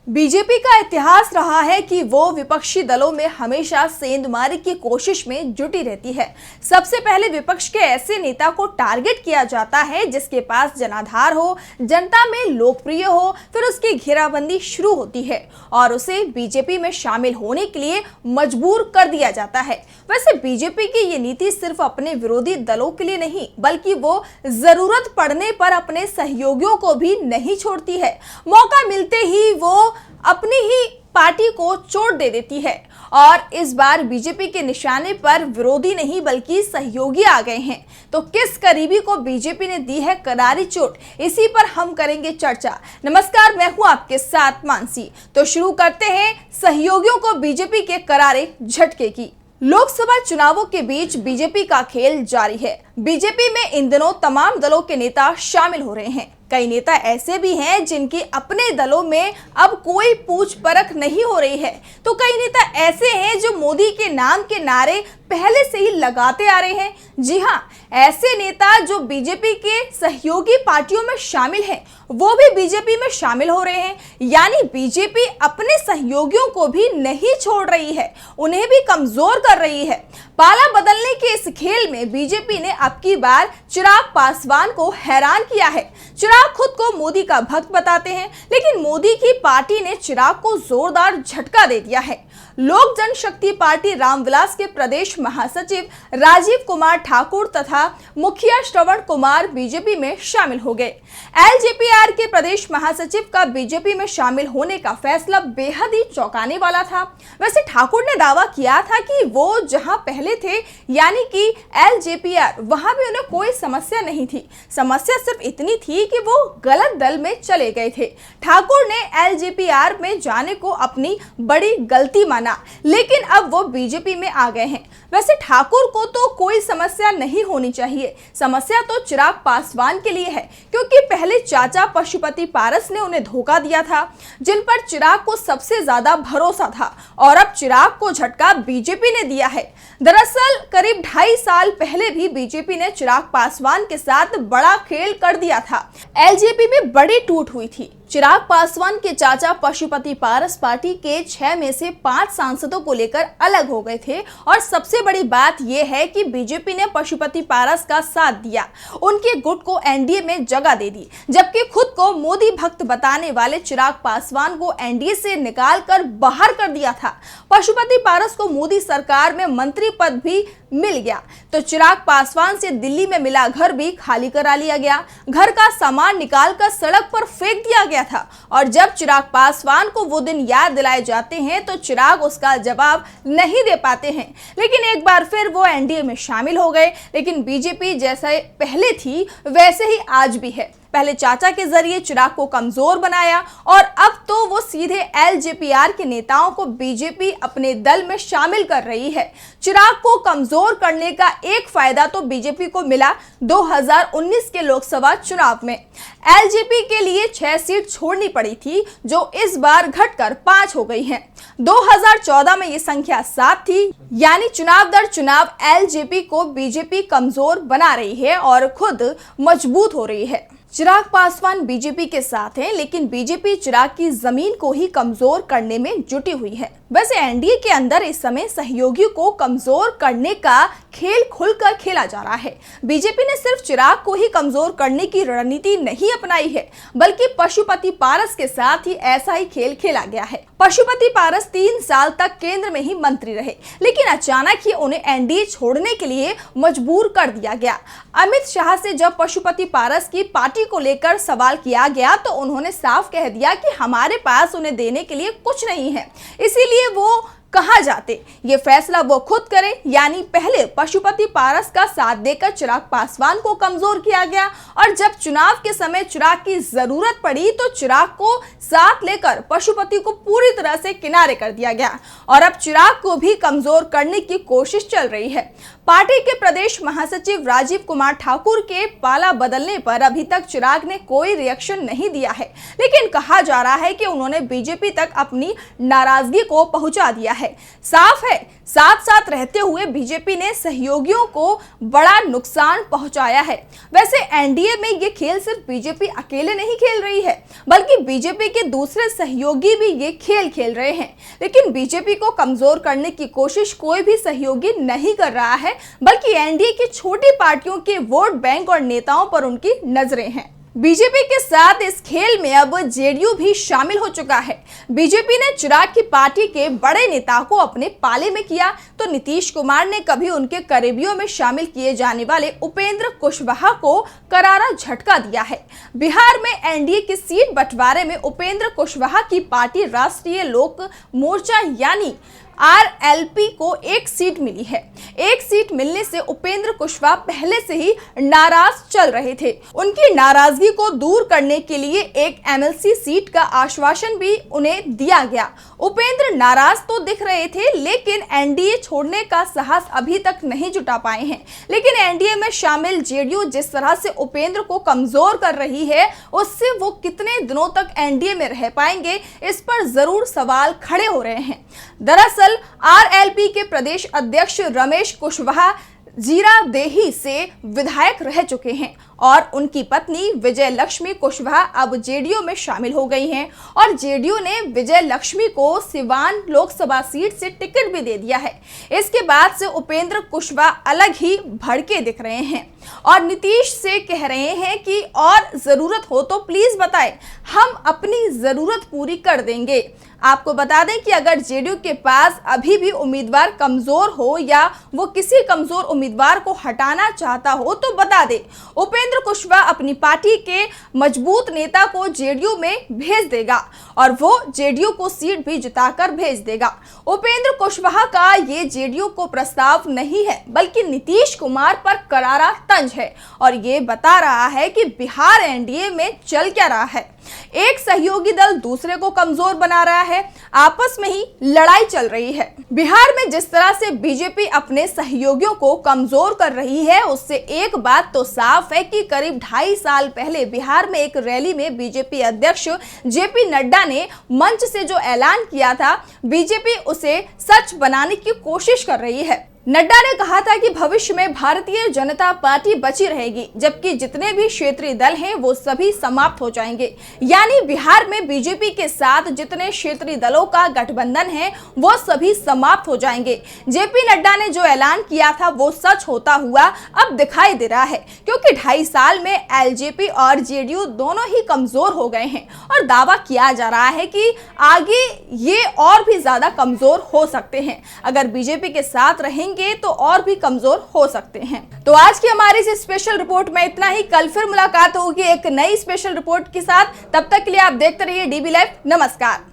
BJP का इतिहास रहा है कि वो विपक्षी दलों में हमेशा सेंधमारी की कोशिश में जुटी रहती है। सबसे पहले विपक्ष के ऐसे नेता को टारगेट किया जाता है जिसके पास जनाधार हो, जनता में लोकप्रिय हो, फिर उसकी घेराबंदी शुरू होती है और उसे बीजेपी में शामिल होने के लिए मजबूर कर दिया जाता है। वैसे बीजेपी की ये नीति सिर्फ अपने विरोधी दलों के लिए नहीं, बल्कि वो जरूरत पड़ने पर अपने सहयोगियों को भी नहीं छोड़ती है। मौका मिलते ही वो अपनी ही पार्टी को चोट दे देती है और इस बार बीजेपी के निशाने पर विरोधी नहीं बल्कि सहयोगी आ गए हैं। तो किस करीबी को बीजेपी ने दी है करारी चोट, इसी पर हम करेंगे चर्चा। नमस्कार, मैं हूं आपके साथ मानसी। तो शुरू करते हैं सहयोगियों को बीजेपी के करारे झटके की। लोकसभा चुनावों के बीच बीजेपी का खेल जारी है। बीजेपी में इन दिनों तमाम दलों के नेता शामिल हो रहे हैं। कई नेता ऐसे भी हैं जिनकी अपने दलों में अब कोई पूछ परख नहीं हो रही है, तो कई नेता ऐसे हैं जो मोदी के नाम के नारे पहले से ही लगाते आ रहे हैं। जी हाँ, ऐसे नेता जो बीजेपी के सहयोगी पार्टियों में शामिल हैं, वो भी बीजेपी में शामिल हो रहे हैं। यानी बीजेपी अपने सहयोगियों को भी नहीं छोड़ रही है, उन्हें भी कमजोर कर रही है। पाला बदलने के इस खेल में बीजेपी ने अब की बार चिराग पासवान को हैरान किया है। चिराग खुद को मोदी का भक्त बताते हैं, लेकिन मोदी की पार्टी ने चिराग को जोरदार झटका दे दिया है। लोक जनशक्ति पार्टी रामविलास के प्रदेश महासचिव राजीव कुमार ठाकुर तथा मुखिया श्रवण कुमार बीजेपी में शामिल हो गए। एलजेपीआर के प्रदेश महासचिव का बीजेपी में शामिल होने का फैसला बेहद ही चौंकाने वाला था। वैसे ठाकुर ने दावा किया था कि वो जहां पहले थे, यानी कि एलजेपीआर, वहां भी उन्हें कोई समस्या नहीं थी। समस्या सिर्फ इतनी थी कि वो गलत दल में चले गए थे। ठाकुर ने एलजेपीआर में जाने को अपनी बड़ी गलती माना, लेकिन अब वो बीजेपी में आ गए हैं। वैसे ठाकुर को तो कोई समस्या नहीं होनी चाहिए, समस्या तो चिराग पासवान के लिए है, क्योंकि पहले चाचा पशुपति पारस ने उन्हें धोखा दिया था, जिन पर चिराग को सबसे ज्यादा भरोसा था, और अब चिराग को झटका बीजेपी ने दिया है। दरअसल करीब 2.5 साल पहले भी बीजेपी ने चिराग पासवान के साथ बड़ा खेल कर दिया था। एलजेपी में बड़ी टूट हुई थी। चिराग पासवान के चाचा पशुपति पारस पार्टी के 6 में से 5 सांसदों को लेकर अलग हो गए थे, और सबसे बड़ी बात यह है कि बीजेपी ने पशुपति पारस का साथ दिया, उनके गुट को एनडीए में जगह दे दी, जबकि खुद को मोदी भक्त बताने वाले चिराग पासवान को एनडीए से निकाल कर बाहर कर दिया था। पशुपति पारस को मोदी सरकार में मंत्री पद भी मिल गया, तो चिराग पासवान से दिल्ली में मिला घर भी खाली करा लिया गया। घर का सामान निकालकर सड़क पर फेंक दिया गया था, और जब चिराग पासवान को वो दिन याद दिलाए जाते हैं तो चिराग उसका जवाब नहीं दे पाते हैं। लेकिन एक बार फिर वो एनडीए में शामिल हो गए, लेकिन बीजेपी जैसे पहले थी वैसे ही आज भी है। पहले चाचा के जरिए चिराग को कमजोर बनाया, और अब तो वो सीधे एलजेपीआर के नेताओं को बीजेपी अपने दल में शामिल कर रही है। चिराग को कमजोर करने का एक फायदा तो बीजेपी को मिला 2019 के लोकसभा चुनाव में। एलजेपी के लिए 6 सीट छोड़नी पड़ी थी, जो इस बार घटकर 5 हो गई हैं। 2014 में ये संख्या 7 थी। यानी चुनाव दर चुनाव एलजेपी को बीजेपी कमजोर बना रही है और खुद मजबूत हो रही है। चिराग पासवान बीजेपी के साथ हैं, लेकिन बीजेपी चिराग की जमीन को ही कमजोर करने में जुटी हुई है। वैसे एनडीए के अंदर इस समय सहयोगियों को कमजोर करने का खेल खुलकर खेला जा रहा है। बीजेपी ने सिर्फ चिराग को ही कमजोर करने की रणनीति नहीं अपनाई है, बल्कि पशुपति पारस के साथ ही ऐसा ही खेल खेला गया है। पशुपति पारस 3 साल तक केंद्र में ही मंत्री रहे, लेकिन अचानक ही उन्हें एनडीए छोड़ने के लिए मजबूर कर दिया गया। अमित शाह से जब पशुपति पारस की पार्टी को लेकर सवाल किया गया तो उन्होंने साफ कह दिया कि हमारे पास उन्हें देने के लिए कुछ नहीं है, इसीलिए वो कहां जाते, ये फैसला वो खुद करें। यानी पहले पशुपति पारस का साथ देकर चिराग पासवान को कमजोर किया गया, और जब चुनाव के समय चिराग की जरूरत पड़ी तो चिराग को साथ लेकर पशुपति को पूरी तरह से किनारे कर दिया गया, और अब चिराग को भी कमजोर करने की कोशिश चल रही है। पार्टी के प्रदेश महासचिव राजीव कुमार ठाकुर के पाला बदलने पर अभी तक चिराग ने कोई रिएक्शन नहीं दिया है, लेकिन कहा जा रहा है कि उन्होंने बीजेपी तक अपनी नाराजगी को पहुंचा दिया है। साफ है, साथ साथ रहते हुए बीजेपी ने सहयोगियों को बड़ा नुकसान पहुंचाया है। वैसे एनडीए में ये खेल सिर्फ बीजेपी अकेले नहीं खेल रही है, बल्कि बीजेपी के दूसरे सहयोगी भी ये खेल खेल रहे हैं। लेकिन बीजेपी को कमजोर करने की कोशिश कोई भी सहयोगी नहीं कर रहा है, बल्कि एनडीए की छोटी पार्टियों के वोट बैंक और नेताओं पर उनकी नजरें हैं। बीजेपी के साथ इस खेल में अब जेडीयू भी शामिल हो चुका है। बीजेपी ने चिराग की पार्टी के बड़े नेता को अपने पाले में किया, तो नीतीश कुमार ने कभी उनके करीबियों में शामिल किए जाने वाले उपेंद्र कुशवाहा को करारा झटका दिया है। बिहार में एनडीए की सीट बंटवारे में उपेंद्र कुशवाहा की पार्टी राष्ट्रीय लोक मोर्चा यानी आरएलपी को एक सीट मिली है। एक सीट मिलने से उपेंद्र कुशवाहा पहले से ही नाराज चल रहे थे। उनकी नाराजगी को दूर करने के लिए एक एमएलसी सीट का आश्वासन भी उन्हें दिया गया। उपेंद्र नाराज तो दिख रहे थे, लेकिन एनडीए छोड़ने का साहस अभी तक नहीं जुटा पाए हैं। लेकिन एनडीए में शामिल जेडीयू जिस तरह से उपेंद्र को कमजोर कर रही है, उससे वो कितने दिनों तक एनडीए में रह पाएंगे, इस पर जरूर सवाल खड़े हो रहे हैं। दरअसल आरएलपी के प्रदेश अध्यक्ष रमेश कुशवाहा जीरादेही से विधायक रह चुके हैं और उनकी पत्नी विजय लक्ष्मी कुशवाहा अब जेडीयू में शामिल हो गई हैं और जेडीयू ने विजय लक्ष्मी को सिवान लोकसभा सीट से टिकट भी दे दिया है। इसके बाद से उपेंद्र कुशवाहा अलग ही भड़के दिख रहे हैं और नीतीश से कह रहे हैं कि और जरूरत हो तो प्लीज बताएं, हम अपनी जरूरत पूरी कर देंगे। आपको बता दें कि अगर जेडीयू के पास अभी भी उम्मीदवार कमजोर हो या वो किसी कमजोर उम्मीदवार को हटाना चाहता हो तो बता दें, उपेंद्र कुशवाहा अपनी पार्टी के मजबूत नेता को जेडीयू में भेज देगा और वो जेडीयू को सीट भी जिताकर भेज देगा। उपेंद्र कुशवाहा का ये जेडीयू को प्रस्ताव नहीं है, बल्कि नीतीश कुमार पर करारा तंज है और ये बता रहा है कि बिहार एनडीए में चल क्या रहा है। एक सहयोगी दल दूसरे को कमजोर बना रहा है, आपस में ही लड़ाई चल रही है। बिहार में जिस तरह से बीजेपी अपने सहयोगियों को कमजोर कर रही है, उससे एक बात तो साफ है कि करीब 2.5 साल पहले बिहार में एक रैली में बीजेपी अध्यक्ष जेपी नड्डा ने मंच से जो ऐलान किया था, बीजेपी उसे सच बनाने की कोशिश कर रही है। नड्डा ने कहा था कि भविष्य में भारतीय जनता पार्टी बची रहेगी, जबकि जितने भी क्षेत्रीय दल हैं वो सभी समाप्त हो जाएंगे। यानी बिहार में बीजेपी के साथ जितने क्षेत्रीय दलों का गठबंधन है वो सभी समाप्त हो जाएंगे। जेपी नड्डा ने जो ऐलान किया था वो सच होता हुआ अब दिखाई दे रहा है, क्योंकि 2.5 साल में एलजेपी और जेडीयू दोनों ही कमजोर हो गए हैं और दावा किया जा रहा है कि आगे ये और भी ज्यादा कमजोर हो सकते हैं। अगर बीजेपी के साथ रहेंगे तो और भी कमजोर हो सकते हैं। तो आज की हमारी इस स्पेशल रिपोर्ट में इतना ही। कल फिर मुलाकात होगी एक नई स्पेशल रिपोर्ट के साथ। तब तक के लिए आप देखते रहिए डीबी लाइव। नमस्कार।